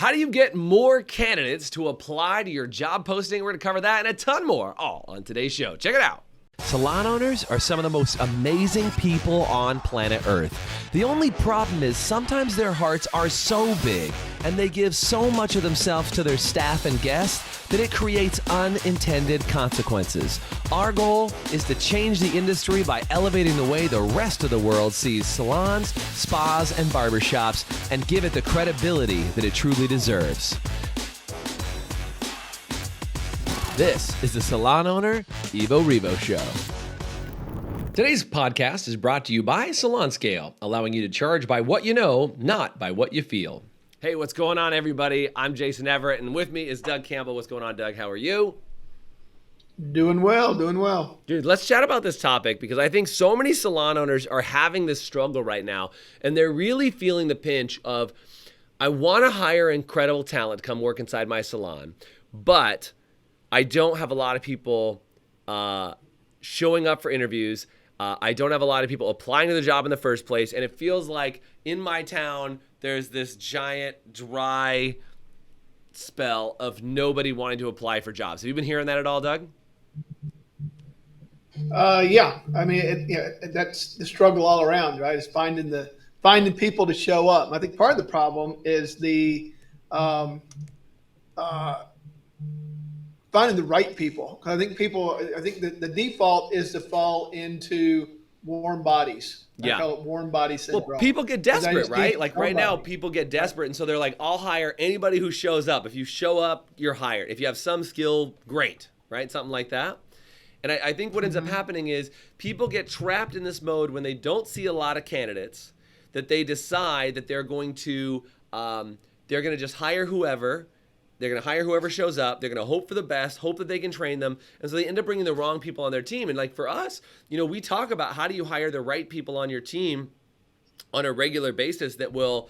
How do you get more candidates to apply to your job posting? We're going to cover that and a ton more all on today's show. Check it out. Salon owners are some of the most amazing people on planet Earth. The only problem is sometimes their hearts are so big and they give so much of themselves to their staff and guests that it creates unintended consequences. Our goal is to change the industry by elevating the way the rest of the world sees salons, spas, and barbershops and give it the credibility that it truly deserves. This is the Salon Owner Evo Revo Show. Today's podcast is brought to you by Salon Scale, allowing you to charge by what you know, not by what you feel. Hey, what's going on, everybody? I'm Jason Everett, and with me is Doug Campbell. What's going on, Doug? How are you? Doing well, doing well. Dude, let's chat about this topic because I think so many salon owners are having this struggle right now, and they're really feeling the pinch of, I want to hire incredible talent to come work inside my salon, but I don't have a lot of people showing up for interviews. I don't have a lot of people applying to the job in the first place. And it feels like in my town, there's this giant dry spell of nobody wanting to apply for jobs. Have you been hearing that at all, Doug? Yeah. I mean, that's the struggle all around, right? It's finding people to show up. I think part of the problem is finding the right people. I think the default is to fall into warm bodies. Yeah. I call it warm body syndrome. Well, people get desperate, right? Like right now, people get desperate. And so they're like, I'll hire anybody who shows up. If you show up, you're hired. If you have some skill, great, right? Something like that. And I think what ends up happening is people get trapped in this mode when they don't see a lot of candidates, that they decide that they're going to just hire whoever. They're going to hire whoever shows up. They're going to hope for the best, hope that they can train them. And so they end up bringing the wrong people on their team. And like for us, we talk about how do you hire the right people on your team on a regular basis that will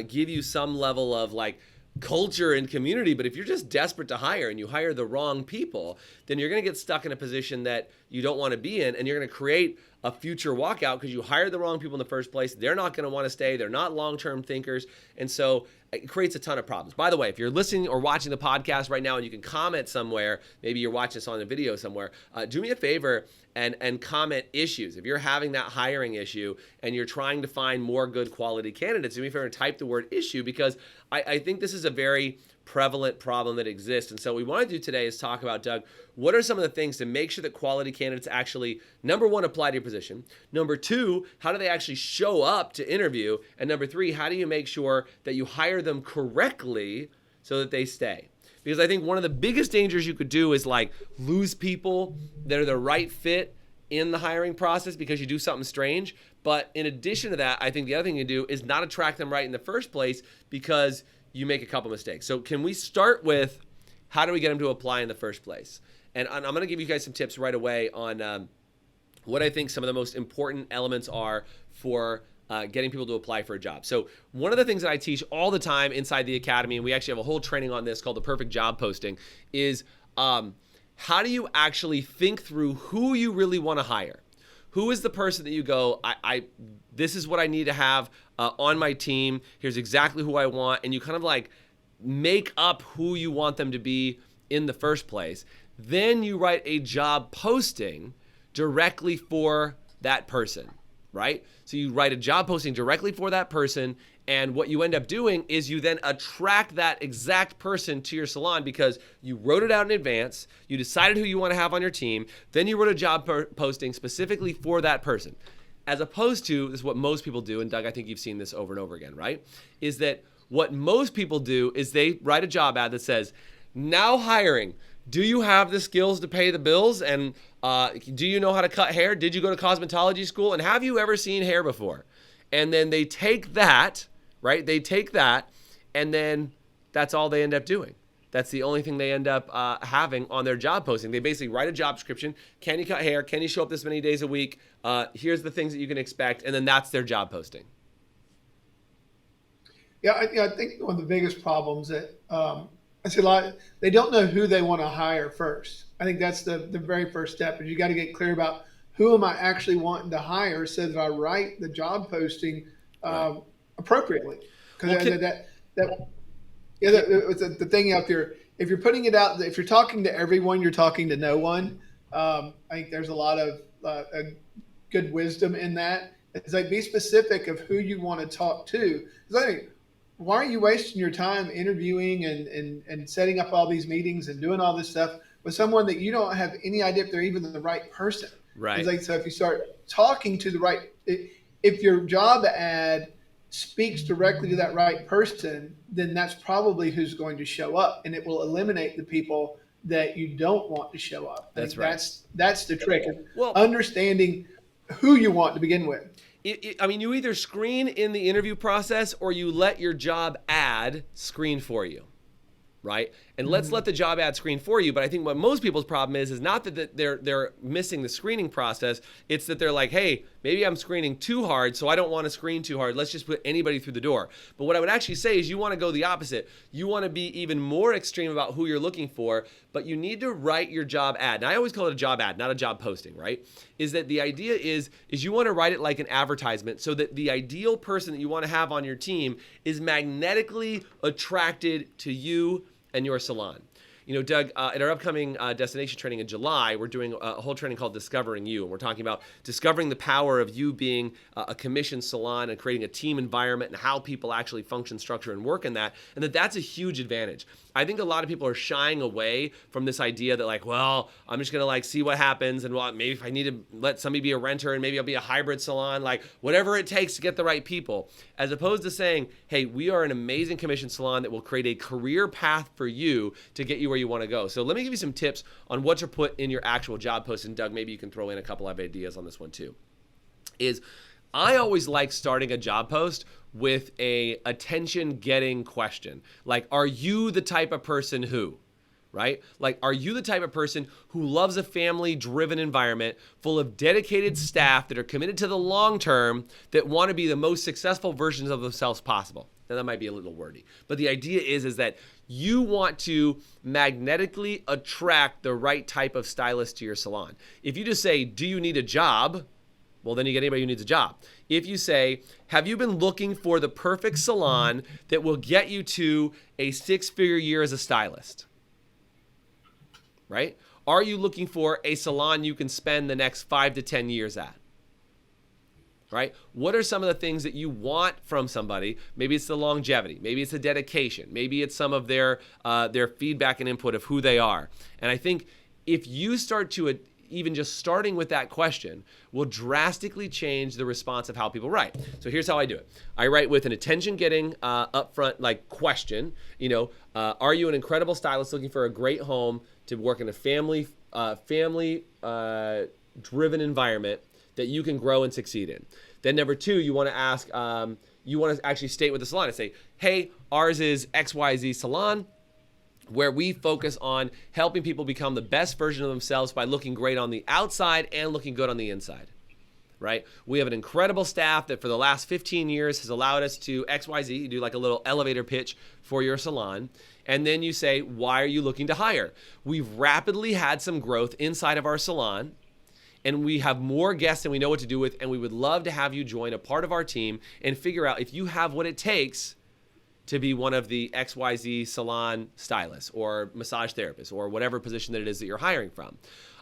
give you some level of like culture and community. But if you're just desperate to hire and you hire the wrong people, then you're going to get stuck in a position that you don't want to be in. And you're going to create a future walkout because you hired the wrong people in the first place. They're not going to want to stay. They're not long-term thinkers. And so it creates a ton of problems. By the way, if you're listening or watching the podcast right now and you can comment somewhere, maybe you're watching this on a video somewhere, do me a favor and comment issues. If you're having that hiring issue and you're trying to find more good quality candidates, do me a favor and type the word issue because I think this is a very prevalent problem that exists. And so what we want to do today is talk about, Doug, what are some of the things to make sure that quality candidates actually, number one, apply to your position. Number two, how do they actually show up to interview? And number three, how do you make sure that you hire them correctly so that they stay? Because I think one of the biggest dangers you could do is like lose people that are the right fit in the hiring process because you do something strange. But in addition to that, I think the other thing you do is not attract them right in the first place because you make a couple mistakes. So can we start with how do we get them to apply in the first place? And I'm going to give you guys some tips right away on what I think some of the most important elements are for getting people to apply for a job. So one of the things that I teach all the time inside the academy, and we actually have a whole training on this called the perfect job posting, is how do you actually think through who you really want to hire? Who is the person that you go, this is what I need to have on my team. Here's exactly who I want. And you kind of like make up who you want them to be in the first place. Then you write a job posting directly for that person, right? So you write a job posting directly for that person. And what you end up doing is you then attract that exact person to your salon because you wrote it out in advance, you decided who you want to have on your team, then you wrote a job posting specifically for that person. As opposed to, this is what most people do, and Doug, I think you've seen this over and over again, right? Is that what most people do is they write a job ad that says, now hiring, do you have the skills to pay the bills? And do you know how to cut hair? Did you go to cosmetology school? And have you ever seen hair before? And then they take that, right? They take that, and then that's all they end up doing. That's the only thing they end up having on their job posting. They basically write a job description. Can you cut hair? Can you show up this many days a week? Here's the things that you can expect. And then that's their job posting. Yeah, I think one of the biggest problems that I see a lot, they don't know who they want to hire first. I think that's the very first step is you got to get clear about who am I actually wanting to hire so that I write the job posting appropriately. Because Yeah, the thing out there, if you're putting it out, if you're talking to everyone, you're talking to no one. I think there's a lot of good wisdom in that. It's like be specific of who you want to talk to. Because I think, why are you wasting your time interviewing and setting up all these meetings and doing all this stuff with someone that you don't have any idea if they're even the right person? It's Right. like, so if you start talking to the right, if your job ad speaks directly to that right person, then that's probably who's going to show up, and it will eliminate the people that you don't want to show up. I That's think right. that's the trick, Well, understanding who you want to begin with. I mean, you either screen in the interview process or you let your job ad screen for you, right? And let's let the job ad screen for you. But I think what most people's problem is not that they're missing the screening process. It's that they're like, hey, maybe I'm screening too hard, so I don't want to screen too hard. Let's just put anybody through the door. But what I would actually say is you want to go the opposite. You want to be even more extreme about who you're looking for, but you need to write your job ad. And I always call it a job ad, not a job posting, right? Is that the idea is you want to write it like an advertisement so that the ideal person that you want to have on your team is magnetically attracted to you and your salon. You know, Doug, at our upcoming destination training in July, we're doing a whole training called Discovering You. And we're talking about discovering the power of you being a commissioned salon and creating a team environment and how people actually function, structure, and work in that. And that's a huge advantage. I think a lot of people are shying away from this idea that like, well, I'm just going to like see what happens. And well, maybe if I need to let somebody be a renter and maybe I'll be a hybrid salon, like whatever it takes to get the right people, as opposed to saying, hey, we are an amazing commission salon that will create a career path for you to get you where you want to go. So let me give you some tips on what to put in your actual job post. And Doug, maybe you can throw in a couple of ideas on this one too. I always like starting a job post with a attention-getting question. Like, are you the type of person who? Right? Like, are you the type of person who loves a family-driven environment full of dedicated staff that are committed to the long term that want to be the most successful versions of themselves possible? Now, that might be a little wordy, but the idea is that you want to magnetically attract the right type of stylist to your salon. If you just say, do you need a job? Well, then you get anybody who needs a job. If you say, have you been looking for the perfect salon that will get you to a six-figure year as a stylist? Right? Are you looking for a salon you can spend the next 5 to 10 years at? Right? What are some of the things that you want from somebody? Maybe it's the longevity. Maybe it's the dedication. Maybe it's some of their feedback and input of who they are. And I think if you start to even just starting with that question will drastically change the response of how people write. So here's how I do it. I write with an attention-getting upfront like question. You know, are you an incredible stylist looking for a great home to work in a family-driven environment that you can grow and succeed in? Then number two, you want to ask, you want to actually state with the salon and say, hey, ours is XYZ Salon, where we focus on helping people become the best version of themselves by looking great on the outside and looking good on the inside, right? We have an incredible staff that for the last 15 years has allowed us to XYZ, you do like a little elevator pitch for your salon, and then you say, why are you looking to hire? We've rapidly had some growth inside of our salon, and we have more guests than we know what to do with, and we would love to have you join a part of our team and figure out if you have what it takes to be one of the XYZ salon stylists or massage therapists or whatever position that it is that you're hiring from.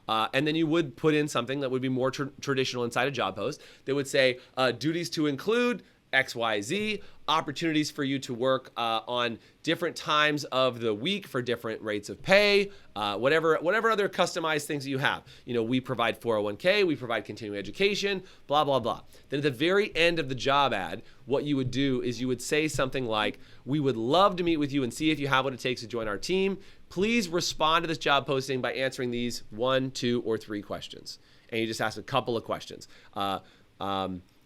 And then you would put in something that would be more traditional inside a job post that would say duties to include XYZ, opportunities for you to work on different times of the week for different rates of pay, whatever other customized things that you have. You know, we provide 401k, we provide continuing education, blah, blah, blah. Then at the very end of the job ad, what you would do is you would say something like, we would love to meet with you and see if you have what it takes to join our team. Please respond to this job posting by answering these 1, 2, or 3 questions. And you just ask a couple of questions.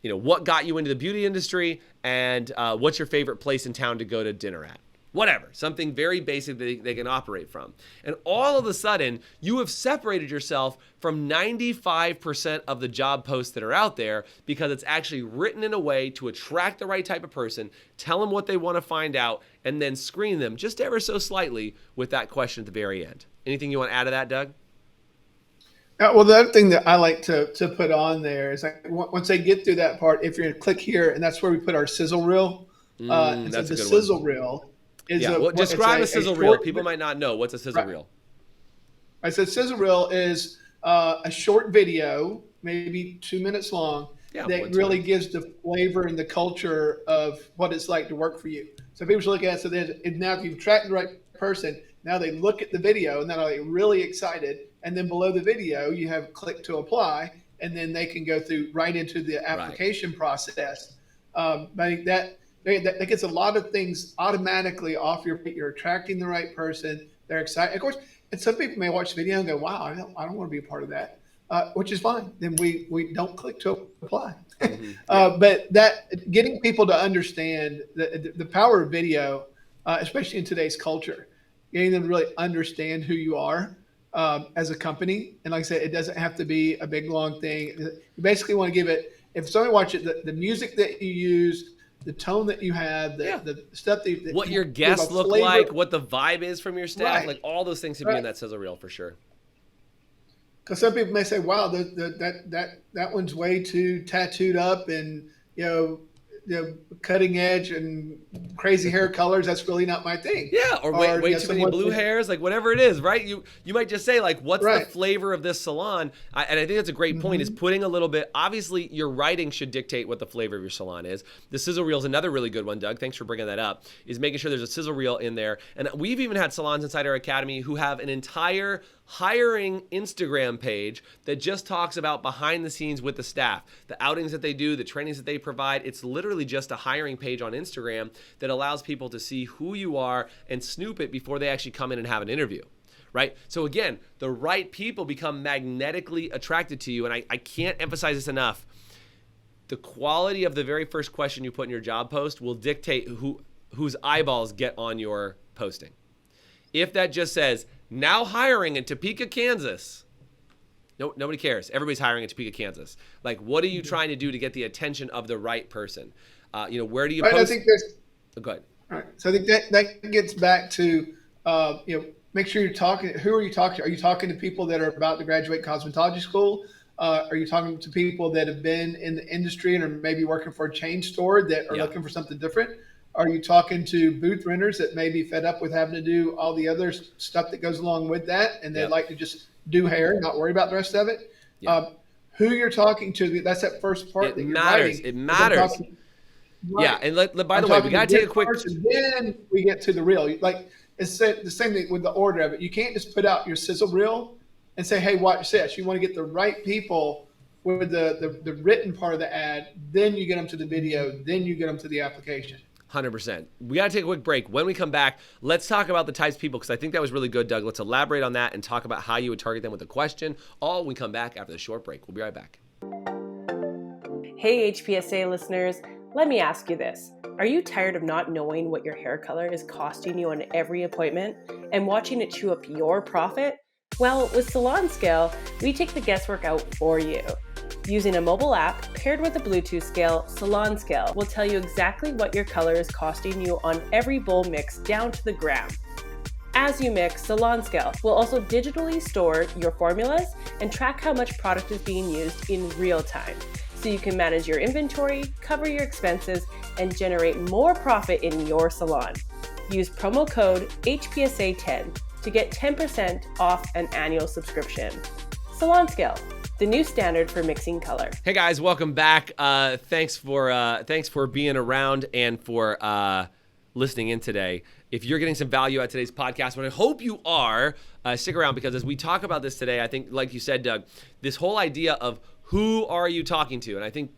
You know, what got you into the beauty industry, and what's your favorite place in town to go to dinner at? Whatever, something very basic that they can operate from. And all of a sudden, you have separated yourself from 95% of the job posts that are out there because it's actually written in a way to attract the right type of person, tell them what they want to find out, and then screen them just ever so slightly with that question at the very end. Anything you want to add to that, Doug? Well, the other thing that I like to put on there is like once they get through that part, if you're going to click here, and that's where we put our sizzle reel. And so That's a the good sizzle one. reel is Yeah, a well, what it's describe a sizzle reel. short. People might not know what's a sizzle Right. reel. I said sizzle reel is a short video, maybe 2 minutes long, Yeah, that 1 2 really minutes. gives the flavor and the culture of what it's like to work for you. So people should look at it. So then, now if you've tracked the right person, now they look at the video and then are they really excited. And then below the video, you have click to apply, and then they can go through right into the application process. But I think that gets a lot of things automatically off your plate. You're attracting the right person. They're excited. Of course, and some people may watch the video and go, "Wow, I don't want to be a part of that," which is fine. Then we don't click to apply. Mm-hmm. Yeah. But that getting people to understand the power of video, especially in today's culture, getting them to really understand who you are as a company. And like I said, it doesn't have to be a big long thing. You basically want to give it. If somebody watches it, the music that you use, the tone that you have, the stuff that what your guests look flavor. like, what the vibe is from your staff, Right. like all those things should be in that sizzle reel for sure. Because some people may say, "Wow, that one's way too tattooed up and cutting edge and crazy hair colors. That's really not my thing." Yeah, or way too many blue hairs, like whatever it is, right? You might just say like, what's the flavor of this salon? And I think that's a great point, is putting a little bit, obviously your writing should dictate what the flavor of your salon is. The sizzle reel is another really good one, Doug. Thanks for bringing that up, is making sure there's a sizzle reel in there. And we've even had salons inside our academy who have an entire hiring Instagram page that just talks about behind the scenes with the staff, the outings that they do, the trainings that they provide. It's literally just a hiring page on Instagram that allows people to see who you are and snoop it before they actually come in and have an interview, right? So again, the right people become magnetically attracted to you. And I can't emphasize this enough. The quality of the very first question you put in your job post will dictate whose eyeballs get on your posting. If that just says, now hiring in Topeka, Kansas. No, nobody cares. Everybody's hiring in Topeka, Kansas. Like, what are you trying to do to get the attention of the right person? Where do you post? I think there's. Go ahead. All right. So I think that gets back to, make sure you're talking. Who are you talking to? Are you talking to people that are about to graduate cosmetology school? Are you talking to people that have been in the industry and are maybe working for a chain store that are looking for something different? Are you talking to booth renters that may be fed up with having to do all the other stuff that goes along with that, and they'd like to just do hair and not worry about the rest of it? Who you're talking to, that's that first part that you're writing. It matters. Yeah, and by the way, we got to take a quick... And then we get to the reel. Like, it's the same thing with the order of it. You can't just put out your sizzle reel and say, hey, watch this. You want to get the right people with the written part of the ad, then you get them to the video, then you get them to the application. 100%. We got to take a quick break. When we come back, let's talk about the types of people, because I think that was really good, Doug. Let's elaborate on that and talk about how you would target them with a question. All when we come back after the short break. We'll be right back. Hey, HPSA listeners. Let me ask you this. Are you tired of not knowing what your hair color is costing you on every appointment and watching it chew up your profit? Well, with Salon Scale, we take the guesswork out for you. Using a mobile app paired with a Bluetooth scale, Salon Scale will tell you exactly what your color is costing you on every bowl mix down to the gram. As you mix, Salon Scale will also digitally store your formulas and track how much product is being used in real time, so you can manage your inventory, cover your expenses, and generate more profit in your salon. Use promo code HPSA10 to get 10% off an annual subscription. Salon Scale, the new standard for mixing color. Hey guys, welcome back. Thanks for being around and for listening in today. If you're getting some value out of today's podcast, what I hope you are, stick around, because as we talk about this today, I think, like you said, Doug, this whole idea of who are you talking to? And I think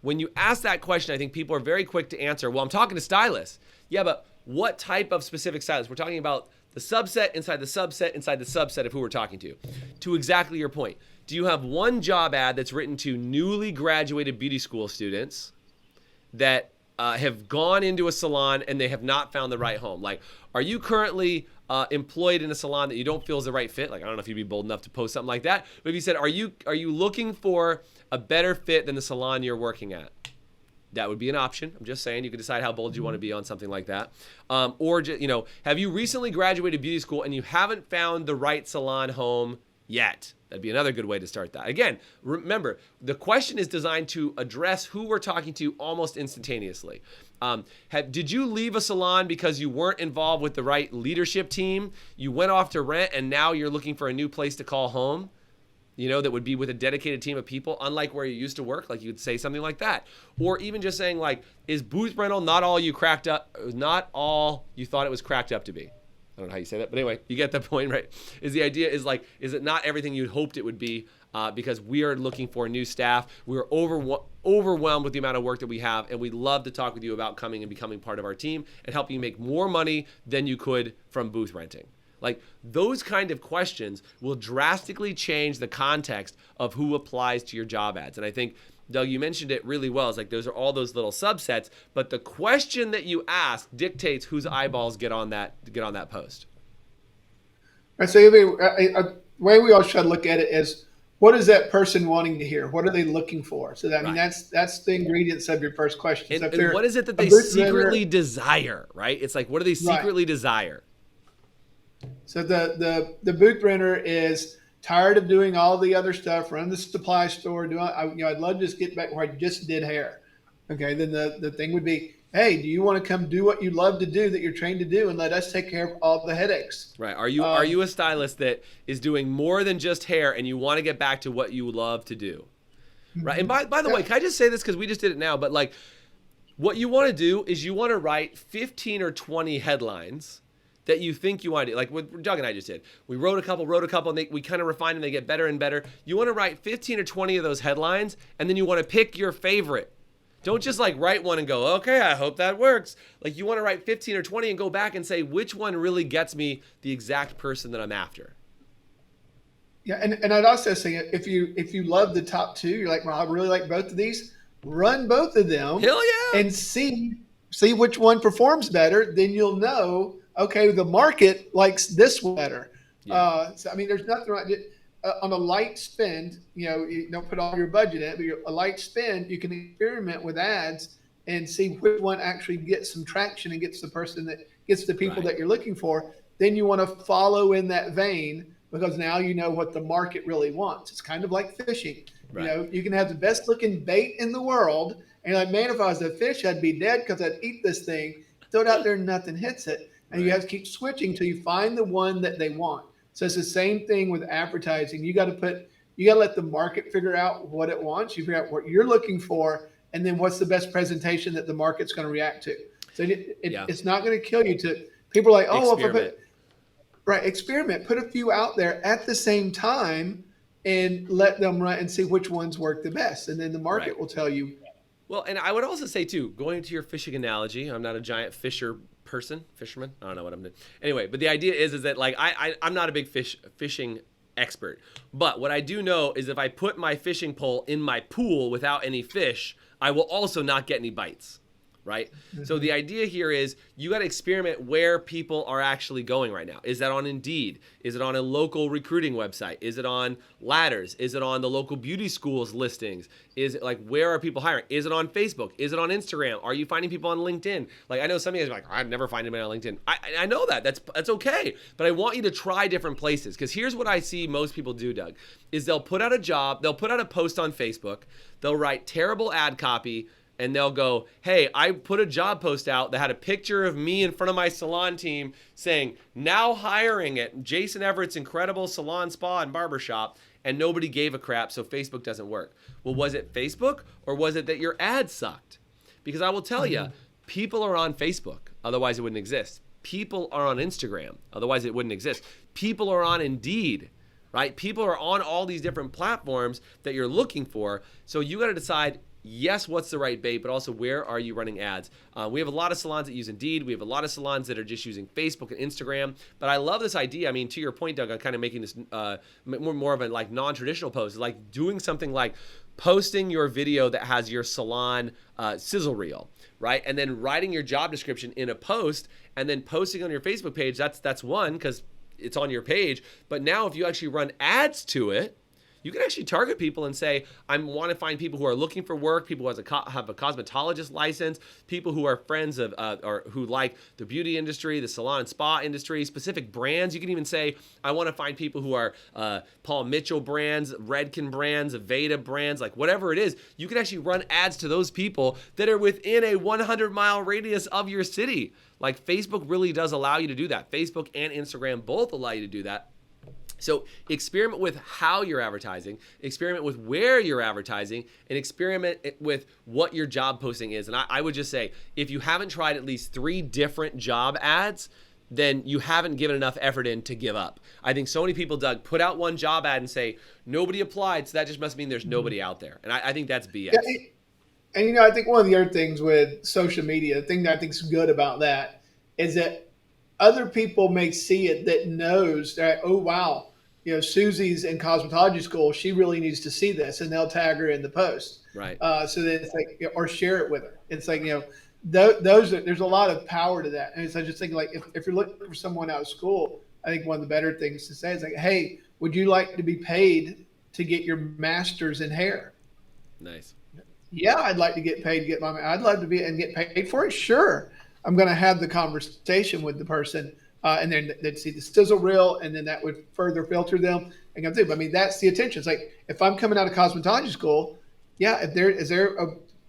when you ask that question, I think people are very quick to answer, well, I'm talking to stylists. Yeah, but what type of specific stylist? We're talking about the subset inside the subset inside the subset of who we're talking to. To exactly your point, do you have one job ad that's written to newly graduated beauty school students that have gone into a salon and they have not found the right home? Like, are you currently employed in a salon that you don't feel is the right fit? Like, I don't know if you'd be bold enough to post something like that, but if you said, are you looking for a better fit than the salon you're working at? That would be an option. I'm just saying, you can decide how bold you want to be on something like that. Or, have you recently graduated beauty school and you haven't found the right salon home yet. That'd be another good way to start that. Again, remember, the question is designed to address who we're talking to almost instantaneously. Did you leave a salon because you weren't involved with the right leadership team? You went off to rent and now you're looking for a new place to call home? That would be with a dedicated team of people, unlike where you used to work. Like, you would say something like that. Or even just saying, like, is booth rental not all you thought it was cracked up to be? I don't know how you say that, but anyway, you get the point, right? The idea is it not everything you hoped it would be? Because we are looking for new staff. We're overwhelmed with the amount of work that we have, and we'd love to talk with you about coming and becoming part of our team and helping you make more money than you could from booth renting. Like, those kind of questions will drastically change the context of who applies to your job ads. And I think, Doug, you mentioned it really well. It's like those are all those little subsets, but the question that you ask dictates whose eyeballs get on that post. Right. So a way we always try to look at it is, what is that person wanting to hear? What are they looking for? So that's the ingredients of your first question. And, so and what is it that they secretly desire, right? It's like, what do they secretly desire? So the booth renter is tired of doing all the other stuff, run the supply store, I'd love to just get back where I just did hair. Okay, then the thing would be, hey, do you want to come do what you love to do, that you're trained to do, and let us take care of all the headaches? Right. Are you a stylist that is doing more than just hair and you want to get back to what you love to do? Right. And by the way, can I just say this, because we just did it now, but like, what you want to do is you want to write 15 or 20 headlines that you think you want to do. Like what Doug and I just did. We wrote a couple, and we kind of refine them. They get better and better. You want to write 15 or 20 of those headlines, and then you want to pick your favorite. Don't just like write one and go, okay, I hope that works. Like, you want to write 15 or 20 and go back and say, which one really gets me the exact person that I'm after? Yeah, and I'd also say, if you love the top two, you're like, well, I really like both of these, run both of them. Hell yeah. And see which one performs better. Then you'll know, okay, the market likes this one better. Yeah. So, I mean, there's nothing right. On a light spend, you don't put all your budget in it, but a light spend, you can experiment with ads and see which one actually gets some traction and gets the person that gets the people that you're looking for. Then you want to follow in that vein, because now you know what the market really wants. It's kind of like fishing. Right. You can have the best looking bait in the world, and you're like, man, if I was a fish, I'd be dead because I'd eat this thing. Throw it out there and nothing hits it. And you have to keep switching till you find the one that they want. So it's the same thing with advertising. You got to let the market figure out what it wants. You figure out what you're looking for, and then what's the best presentation that the market's going to react to. So it's not going to kill you. People are like, oh, experiment. Put a few out there at the same time and let them run and see which ones work the best. And then the market will tell you. Well, and I would also say too, going to your fishing analogy, I'm not a giant fisherman. I don't know what I'm doing. Anyway, but the idea is that like I'm not a big fishing expert, but what I do know is if I put my fishing pole in my pool without any fish, I will also not get any bites. Right? Mm-hmm. So the idea here is you got to experiment where people are actually going right now. Is that on Indeed? Is it on a local recruiting website? Is it on Ladders? Is it on the local beauty schools listings? Is it like, where are people hiring? Is it on Facebook? Is it on Instagram? Are you finding people on LinkedIn? Like, I know some of you guys are like, I'd never find anybody on LinkedIn. I know that. That's okay. But I want you to try different places, because here's what I see most people do, Doug, is they'll put out a post on Facebook. They'll write terrible ad copy, and they'll go, hey, I put a job post out that had a picture of me in front of my salon team saying, now hiring at Jason Everett's incredible salon, spa, and barbershop, and nobody gave a crap, so Facebook doesn't work. Well, was it Facebook, or was it that your ad sucked? Because I will tell you, people are on Facebook, otherwise it wouldn't exist. People are on Instagram, otherwise it wouldn't exist. People are on Indeed, right? People are on all these different platforms that you're looking for, so you got to decide, yes, what's the right bait, but also where are you running ads? We have a lot of salons that use Indeed. We have a lot of salons that are just using Facebook and Instagram. But I love this idea. I mean, to your point, Doug, I'm kind of making this more of a like non-traditional post, like doing something like posting your video that has your salon sizzle reel, right? And then writing your job description in a post and then posting on your Facebook page. That's one, because it's on your page. But now if you actually run ads to it, you can actually target people and say, I want to find people who are looking for work, people who have a cosmetologist license, people who are friends of or who like the beauty industry, the salon and spa industry, specific brands. You can even say, I want to find people who are Paul Mitchell brands, Redken brands, Aveda brands, like whatever it is. You can actually run ads to those people that are within a 100-mile radius of your city. Like Facebook really does allow you to do that. Facebook and Instagram both allow you to do that. So experiment with how you're advertising, experiment with where you're advertising, and experiment with what your job posting is. And I would just say, if you haven't tried at least 3 different job ads, then you haven't given enough effort in to give up. I think so many people, Doug, put out one job ad and say, nobody applied, so that just must mean there's nobody out there. And I think that's BS. Yeah, and I think one of the other things with social media, the thing that I think is good about that is that other people may see it that knows that, oh, wow, Susie's in cosmetology school. She really needs to see this, and they'll tag her in the post. Right. So that it's like, or share it with her. It's like, there's a lot of power to that. And so I just think, like, if you're looking for someone out of school, I think one of the better things to say is like, hey, would you like to be paid to get your master's in hair? Nice. Yeah, I'd like to get paid to get I'd love to be and get paid for it. Sure. I'm going to have the conversation with the person, and then they'd see the sizzle reel, and then that would further filter them and go through. But I mean, that's the attention. It's like, if I'm coming out of cosmetology school, yeah, is there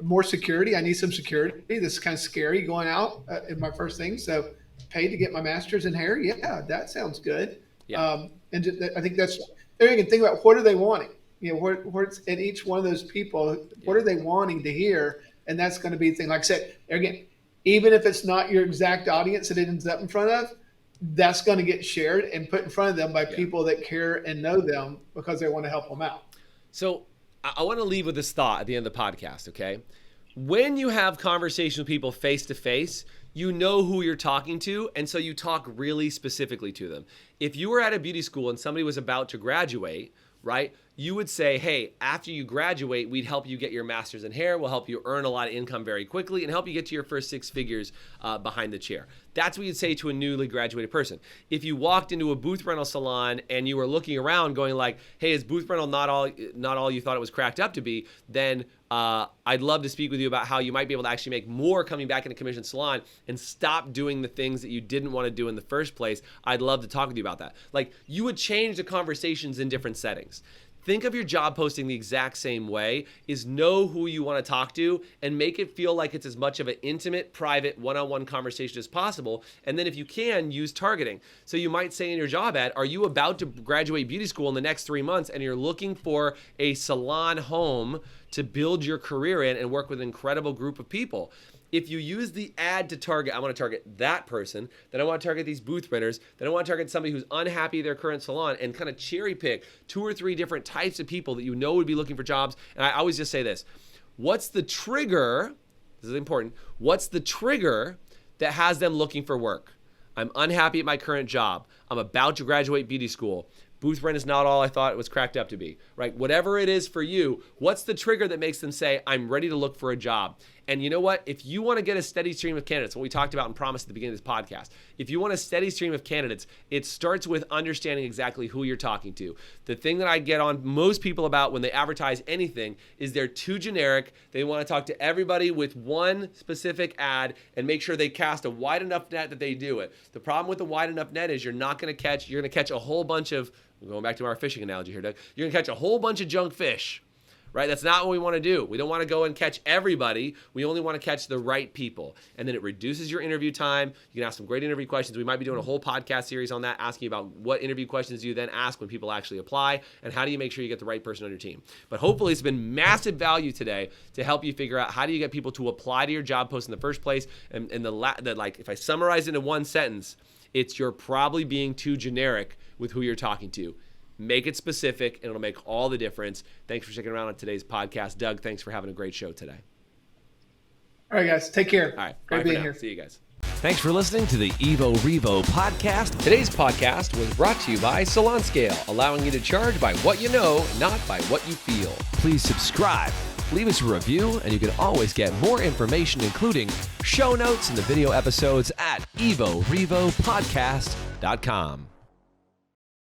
more security? I need some security. This is kind of scary going out in my first thing. So paid to get my master's in hair. Yeah, that sounds good. Yeah. And I think that's, there you can think about, what are they wanting? Where's at each one of those people, what are they wanting to hear? And that's going to be the thing. Like I said, again, even if it's not your exact audience that it ends up in front of, that's going to get shared and put in front of them by people that care and know them because they want to help them out. So I want to leave with this thought at the end of the podcast, okay? When you have conversations with people face to face, you know who you're talking to, and so you talk really specifically to them. If you were at a beauty school and somebody was about to graduate, right, you would say, hey, after you graduate, we'd help you get your master's in hair. We'll help you earn a lot of income very quickly and help you get to your first 6 figures behind the chair. That's what you'd say to a newly graduated person. If you walked into a booth rental salon and you were looking around going like, hey, is booth rental not all you thought it was cracked up to be, then I'd love to speak with you about how you might be able to actually make more coming back in a commission salon and stop doing the things that you didn't want to do in the first place. I'd love to talk with you about that. Like, you would change the conversations in different settings. Think of your job posting the exact same way, is know who you want to talk to and make it feel like it's as much of an intimate, private, one-on-one conversation as possible. And then if you can, use targeting. So you might say in your job ad, are you about to graduate beauty school in the next 3 months and you're looking for a salon home to build your career in and work with an incredible group of people? If you use the ad to target, I want to target that person, then I want to target these booth renters, then I want to target somebody who's unhappy with their current salon, and kind of cherry pick 2 or 3 different types of people that you know would be looking for jobs. And I always just say this, what's the trigger, this is important, what's the trigger that has them looking for work? I'm unhappy at my current job. I'm about to graduate beauty school. Booth rent is not all I thought it was cracked up to be, right? Whatever it is for you, what's the trigger that makes them say, I'm ready to look for a job? And you know what? If you want to get a steady stream of candidates, what we talked about and promised at the beginning of this podcast, if you want a steady stream of candidates, it starts with understanding exactly who you're talking to. The thing that I get on most people about when they advertise anything is they're too generic. They want to talk to everybody with one specific ad and make sure they cast a wide enough net that they do it. The problem with the wide enough net is you're going to catch a whole bunch of, going back to our fishing analogy here, Doug, you're going to catch a whole bunch of junk fish. Right? That's not what we want to do. We don't want to go and catch everybody. We only want to catch the right people. And then it reduces your interview time. You can ask some great interview questions. We might be doing a whole podcast series on that, asking about what interview questions do you then ask when people actually apply, and how do you make sure you get the right person on your team. But hopefully it's been massive value today to help you figure out how do you get people to apply to your job post in the first place. And like, if I summarize into one sentence, it's you're probably being too generic with who you're talking to. Make it specific, and it'll make all the difference. Thanks for sticking around on today's podcast. Doug, thanks for having a great show today. All right, guys. Take care. All right. Great being here. See you guys. Thanks for listening to the Evo Revo podcast. Today's podcast was brought to you by Salon Scale, allowing you to charge by what you know, not by what you feel. Please subscribe, leave us a review, and you can always get more information, including show notes and the video episodes at evorevopodcast.com.